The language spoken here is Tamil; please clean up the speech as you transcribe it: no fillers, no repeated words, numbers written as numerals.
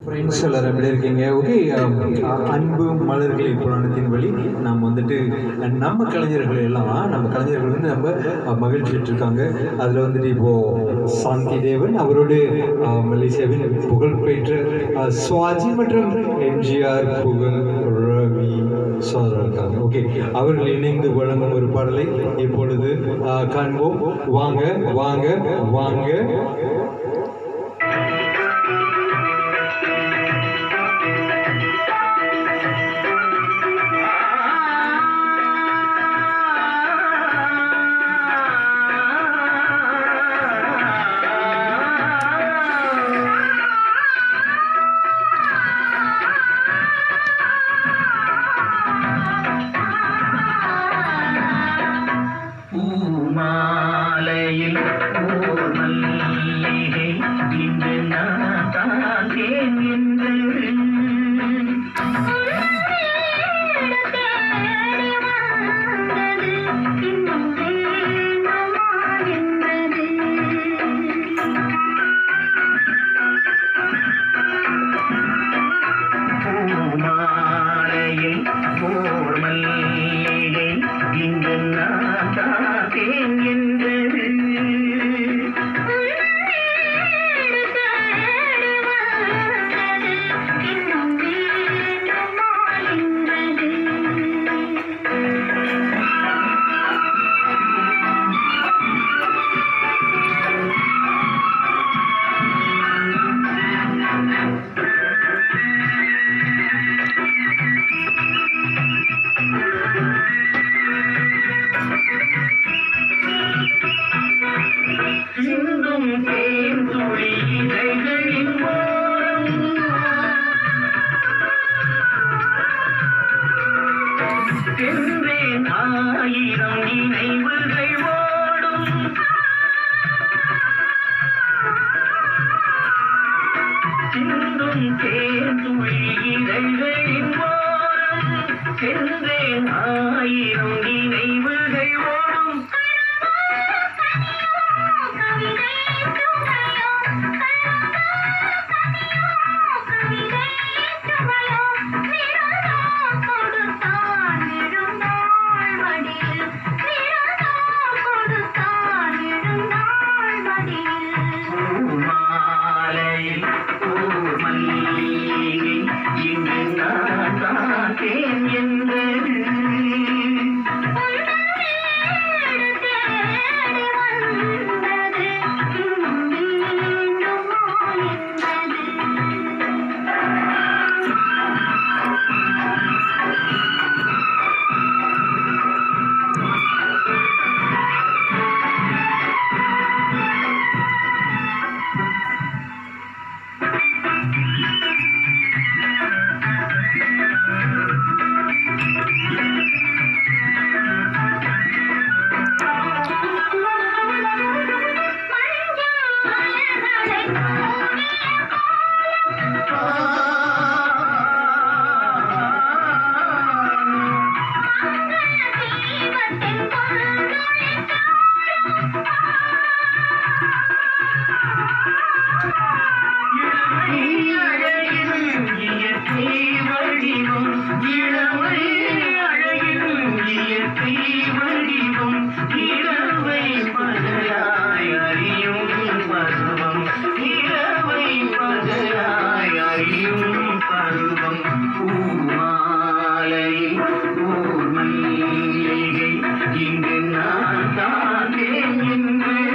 ஃப்ரெண்ட்ஸ் எல்லாரும் எப்படி இருக்கீங்க? ஓகே, அன்பு மலர்களை புராணத்தின் வழி நாம் வந்துட்டு நம்ம கலைஞர்கள் எல்லாம் நம்ம கலைஞர்கள் வந்து நம்ம மகிழ்ச்சிட்டு இருக்காங்க. அதில் வந்துட்டு இப்போது சாந்தி தேவன் அவரோடு மலேசியாவின் புகழ்பெற்ற சுவாஜி மற்றும் எம்ஜிஆர் புகழ் ரவி சோதரர் இருக்காங்க. ஓகே, அவர்கள் இணைந்து வழங்கும் ஒரு பாடலை இப்பொழுது காண்போம். வாங்க வாங்க வாங்க. மாலையில் ஓர் மல்லிகை இன்று நான் பார்த்தேன் என்று மாலையில் ஓர் மல்லிகை இன்று நான் பார்த்தேன் என்றது ஆயிரம் நினைவுகள் ஓடும் சிந்தும் தேர்ந்துளி இதழ்களின் ஓரம் சென்றேன் ஆயிரம் நினைவுகள் ஓடும் இங்கு நான் தானேன் என்று